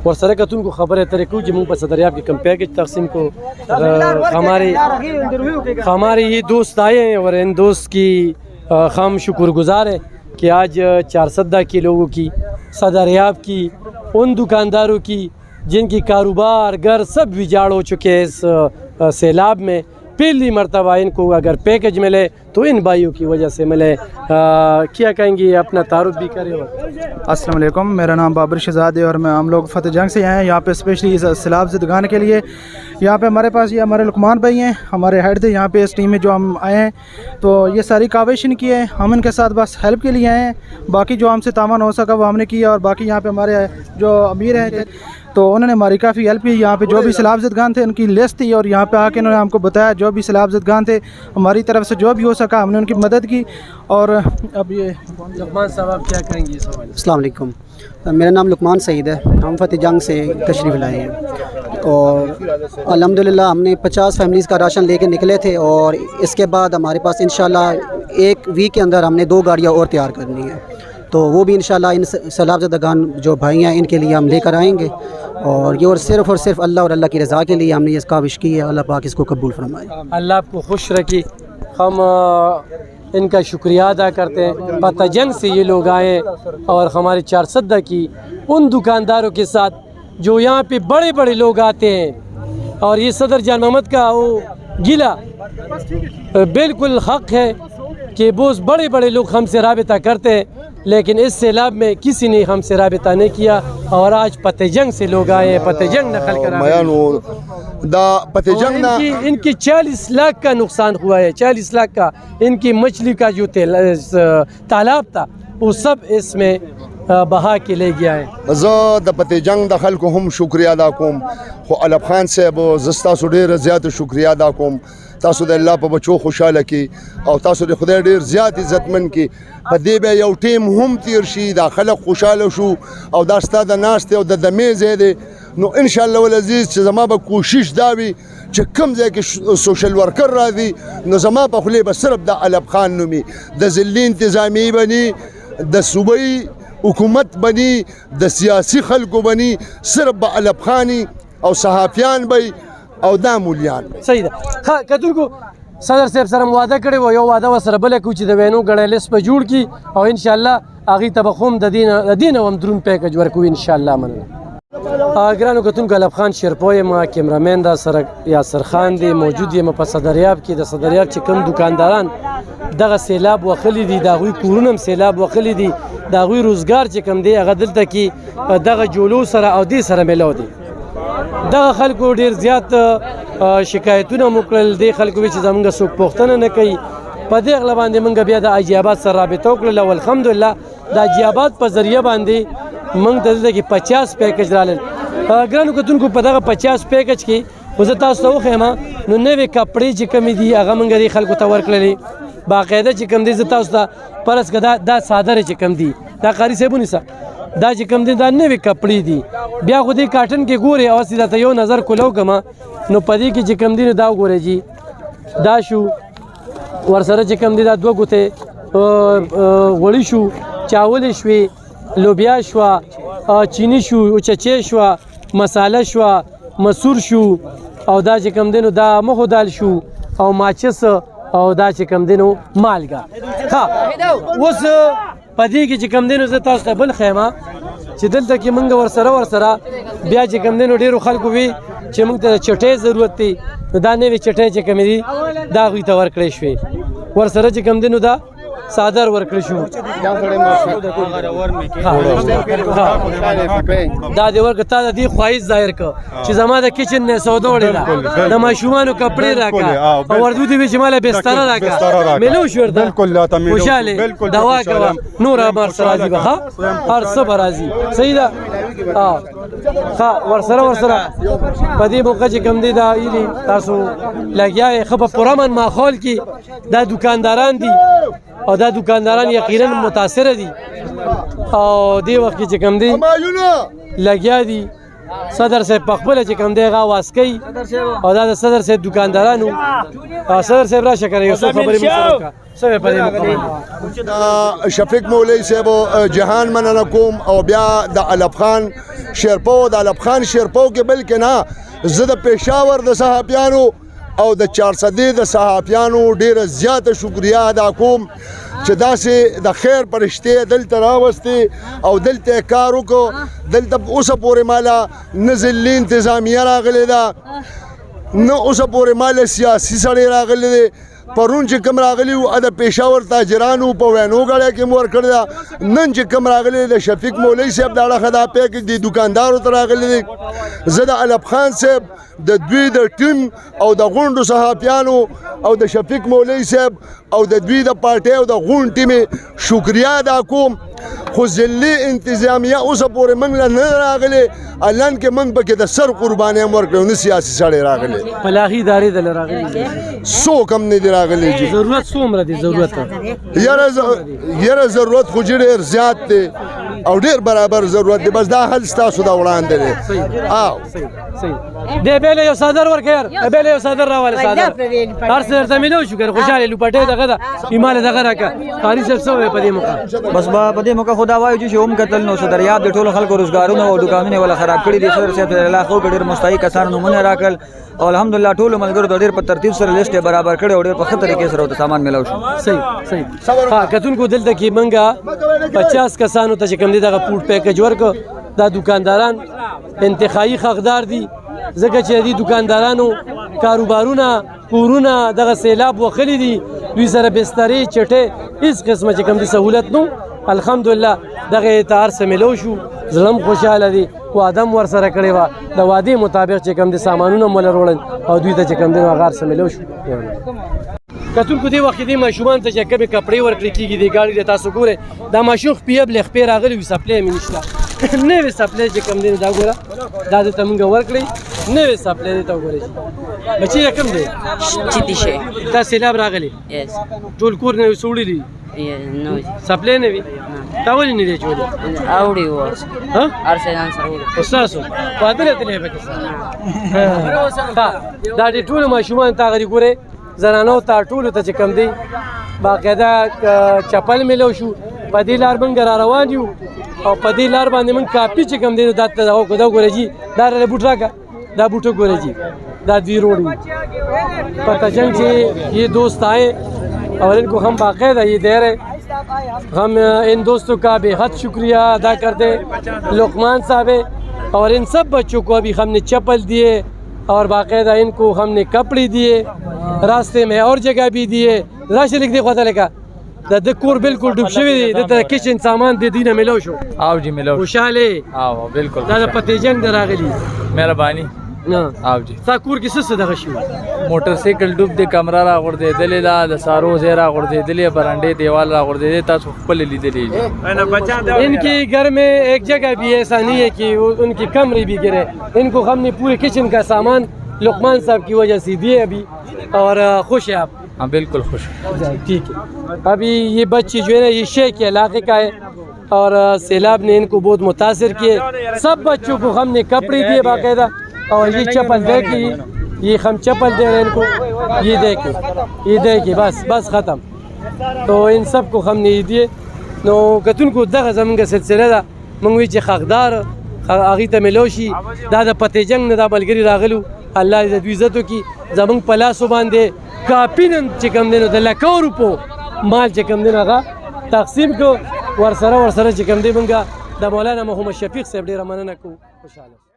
ورسره کتونکو خبرې اترې کوو چې موږ په صدریاب کې کم پیکج تقسیم کو. हमारे ये दोस्त आए हैं और इन दोस्त की हम शुक्रगुजार हैं कि आज 410 के लोगों की सदरियाब की उन दुकानदारों की जिनकी कारोबार घर सब बिगाड़ हो चुके हैं इस सैलाब में, पहली मरतबा इनको अगर पैकेज मिले तो इन भाइयों की वजह से मिले. क्या कहेंगे, अपना तारुफ भी करें. अस्सलाम वालेकुम, मेरा नाम बाबर शहजाद है और हम लोग फतेह जंग से आए हैं यहाँ पे स्पेशली इस सैलाब से दुकान के लिए. यहाँ पे हमारे पास ये हमारे लुकमान भाई हैं, हमारे हेड थे यहाँ पे इस टीम में जो हम आए हैं. तो ये सारी काविश इनकी है, हम इनके साथ बस हेल्प के लिए आए हैं. बाकी जो हमसे तावन हो सका वो हमने किया और बाकी यहाँ पे हमारे जो अमीर हैं तो उन्होंने हमारी काफ़ी हेल्प की. यहाँ पे जो भी सैलाब ज़दगान थे उनकी लिस्ट थी और यहाँ पे आके उन्होंने हमको बताया जो भी सैलाब ज़दगान थे हमारी तरफ से जो भी हो सका हमने उनकी मदद की. और अब ये लुकमान साहब आप क्या कहेंगे इस हवाले से? अस्सलाम वालेकुम, मेरा नाम लुकमान सईद है, हम फतेह जंग से तशरीफ़ लाए हैं और अल्हम्दुलिल्लाह हमने 50 फैमिलीज़ का राशन लेके निकले थे और इसके बाद हमारे पास इंशाल्लाह एक वीक के अंदर हमने 2 गाड़ियाँ और तैयार करनी है. तो वो भी इंशाल्लाह इन सैलाब ज़दगान जो भाई हैं इनके लिए हम लेकर आएंगे और ये और सिर्फ अल्लाह और अल्लाह की रज़ा के लिए हमने ये काविश की है. अल्लाह पाक इसको कबूल फरमाए. अल्लाह आपको खुश रखे. हम इनका शुक्रिया अदा करते हैं. फतेह जंग से ये लोग आए और हमारे 410 की उन दुकानदारों के साथ जो यहाँ पे बड़े बड़े लोग आते हैं और ये सदर जान मोहम्मद का वो गिला बिल्कुल हक है कि बहुत बड़े बड़े लोग हमसे राबिता करते हैं, लेकिन इस सैलाब में किसी ने हमसे राबिता नहीं किया और आज फतेह जंग से लोग आए हैं. फतेह जंग नकल करा इनकी 40 लाख का नुकसान हुआ है. 40 लाख का इनकी मछली का जो तालाब था वो सब इसमें बहा के ले गया है. द फतेह जंग द खल्को हम शुक्रिया अदा कोम खो अलफ खान साहब जस्ता सो ढेर ज़्यादा शुक्रिया अदा कोम. तासो द अल्लाह पे बच्चों खुशहाल की और तासो द खुदा ढेर ज़्यादा इज्जतमंद की पदे बे यौ टीम हम तीर शी दा खलक खुशहाल शो और दास्ता द नास्ते और द मेज़ है नो इंशाअल्लाह वल अजीज जमा ब कोशिश दावी چې کم ځای کې سوشل ورکر راځي نو زما په خولې به صرف د الب خان نومي د ضلعي انتظامی بني د صوبایي حکومت بني د سیاسي خلکو بني صرف به الب خاني او صحافیان بي او دا مولیان. صحیح ده. ها کتونکو صدر صاحب سره واده کړی و, یو واده وسره بل کو چې د وینو غړې لیست په جوړ کی او ان شاء الله اغه تبخوم د دین هم درون پیکج ورکو ان شاء الله. مننه. ګرانو کتونکو الب خان شیرپوی ما کیمرامین دا سره یاسر خان دی موجود یم په صدریاب کې. د صدریاب چې کوم دکانداران دغه سیلاب وخلی دي دغه کورونم سیلاب وخلی دي دغه روزګار چې کوم دی هغه دلته کې دغه جولو سره او دې سره ملو دي. دغه خلکو ډیر زیات شکایتونه مکرل دي. خلکو چې زمونږ څوک پوښتنه نه کوي په دې اغله باندې مونږ بیا د اجابات سره رابطه وکړل او الحمدلله د اجابات په ذریعہ باندې مونږ دلته کې 50 پیکج رالل. ګرانو کتونکو په دغه 50 پیکج کې خو زه تاسو ته وښیم نو نوې کپړې چې کمې دي هغه مونږ دې خلکو ته ورکړلې. باقاعده چې کم دي زه تاسو ته پرس که دا صادره چې کم دي دا قاري صاحب ونیسه دا چې کم دي دا نوې کپړې دي. بیا خو دې کاټن کې ګورې او سیده ته یو نظر کولو کما نو په دې کې چې کم دي نو دا وګورئ جي دا شو ورسره چې کم دي دا 2 ګوتې غوړي شو چاولې شوې لوبیا شوه چینی شو چچې شوه مساله شوه مسور شو او دا چې کم دی نو دا مخو دال شو او ماچس او دا چې کم دی نو مالګه. ها اوس په دې کې چې کم دی نو زه تاسو ته بل ښیم چې دلته کې موږ ورسره بیا چې کم دی نو ډېرو خلکو وي چې موږ ته چټۍ ضرورت دی نو دا نوې چټۍ چې کمې دي دا هغوی ته ورکړی شوې. ورسره چې کم دی نو دا صادر ورکړی شو دا دې ورکړه. تا د دې خواهش ظاهر کړه چې زما د کچن نه سودا وړې د ماشومانو کپړې راکړه او ورته دې وي چې ماله بستره راکړه ملو شو ورته خوشحاله دوا کوه نور امر سره راځي به هر څه به راځي. صحیح ده. ها ورسره په دې موقع چې کم دی دا تاسو لګیا یې ښه په پرامن ماحول کې دا دکانداران دي او دا دکانداران یقینا متاثر دي او دې وخت کې چې کم دي لګیا دي صدر صاحب په خپله چې کوم دی هغه آواز کوي او دا د صدر صاحب دکاندارانو صدر صاحب راشه کنه یو څه خبرې موږ سره وکړه څه وې په دې مقام شفیق مولوی صاحب جهان مننه کوم او بیا د علب خان شیرپو د علب خان شیرپو کې بلکې نه زه د پېښور د صحافیانو او د 400 د صحافیانو ډیره زیاته شکریا ادا کوم چې داسې د خیر پرشتې دلته راوستې او دلته کار وکړو دلته اوسه پورې مالا نه ضلعي انتظامیه راغلې ده نه اوسه پورې مالا سیاسي سړی راغلی دی پرون چې کوم راغلی و د پېښور تاجرانو په وینو غاړه کې مور کړی ده نن چې کوم راغلی د شفیق مولوی صاحب د اړخه دا پیکج د دکاندارو ته راغلی دی زه د علب خان صاحب د دوی د ټیم او د غونډو صحافیانو او د شفیق مولوی صاحب او د دوی د پارټۍ او د غونډ ټیم شکریا ادا کوم خو ضلعي انتظامیه اوسه پورې موږ له نه راغلی الان کې موږ پکې د سر قربانۍ هم ورکړی نه سیاسي سړی راغلی پلاخي ادارې دله راغلي څوک هم نه دي راغلی جي ضرورت څومره دی ضرورت یاره ضرورت خو چې ډېر زیات دی او ډېر برابر ضرورت دی بس دا حل ستاسو د وړاندې دی دی بیله یو صدر ورکړه یار بیله یو صدر راواله صدر هر څه درته ملو شو کنه خوشاله لوپټې دغه ده ایماله دغه راکه قاری صاحب څه وې په دې موقع بس په دې موقع خدا وایو چې هم قتل نو صدر یاب د ټولو خلکو روزګارونه او دکانونه ولا خراب کړي دي صدر صاحب الله خو ډېر مستحق کسان نمونه راکړل او الحمدلله ټولو ملګرو د ډېر په ترتیب سره لیست برابر کړي او ډېر په ښه طریقې سره سامان ملاو شو صحیح ها کتونکو دلته کې منګه 50 کسانو ته چې کوم دي دغه پوډ پیکج ورکو دا دکانداران انتخابي حقدار دي ځکه چې دي دکاندارانو کاروبارونه کورونه دغه سیلاب وخلی دي دوی سره بسترې چټې هیڅ قسمه چې کوم دي سہولت نو الحمدلله دغه اطار سره ملو شو زلم خوشاله دي وادم ور سره کړی و د وادي مطابق چې کوم دي سامانونه مول وروړل او دوی ته چې کوم دي غار سره ملو شو کتونکو دی وخت دی ماشومان ته چې کبه کپړې ورکړي کیږي د ګاډي د تاسو ګوره دا ماشوخ پیب لخ پیر راغلی وي سپلې منشته نه وي سپلې چې کم دی دا ګوره دا د تمنګ ورکړي نه وي سپلې ته ګوره بچي کم دی چې دي شي دا سیلاب راغلی یس ټول کور نه وسوړي نو سپلې نه وي تا ولې نه دی چولې اوړي و ها ارسنال سره استاسو پاتره تلې پکې دا د ټول ماشومان تا غري ګوره زنانو ته ټولو ته چې کم دی باقاعده چپل ملو شو په دې لار باندې را روان یو او په دې لار باندې من کاپی چې کم دی دا ته دا ګورې جی دا له بوټ راکا دا بوټو ګورې جی دا دی روډ پتہ چل چې یہ دوست آئے اور ان کو ہم باقاعدہ یہ دے رہے ہم ان دوستوں کا بے حد شکریہ ادا کرتے لقمان صاحب اور ان سب بچوں کو ابھی ہم نے چپل دیے اور باقاعدہ ان کو ہم نے کپڑے دیے راستے میں اور جگہ بھی دیے راشد لکھ دے خواته لکه د کور بالکل ډوب شوی دی د کچن سامان د دینه ملو شو او جی ملو خوشاله او بالکل دا د پته جنگ دراغلی مهرباني نه او جی تا کور کې څه دغه شو موټر سایکل ډوب دی کمره را غورځې دلې دا د سارو زیرا غورځې دلې برانډې دیوال را غورځې تاسو خپل لیدلې ان کے گھر میں ایک جگہ بھی ایسا نہیں ہے کہ ان کی کمرے بھی گرے ان کو ہم نے پورے کچن کا سامان لقمان صاحب کی وجہ سے دیے ابھی اور خوش ہیں آپ ہاں بالکل خوش ٹھیک ہے ابھی یہ بچے جو ہے نا یہ شیخ کے علاقے کا ہے اور سیلاب نے ان کو بہت متاثر کیے سب بچوں کو ہم نے کپڑے دیے باقاعدہ اور یہ چپل دے کے یہ ہم چپل دے رہے ہیں ان کو یہ دے کے بس ختم تو ان سب کو ہم نے یہ دیے نو کتون کو دغه زمونږ سلسله ده موږ وی چې حقدار هغه ته ملوشي دا د پته جنگ نه دا ملګری راغلو الله دې دوی عزت وکي زمونږ په لاسو باندې کاپینن چې کوم دینو د لکو روپو مال چې کوم دینو هغه تقسیم کو ورسره چې کوم دی مونږه د مولانا محمد شفیق صاحب ډیره مننه کوو خوشاله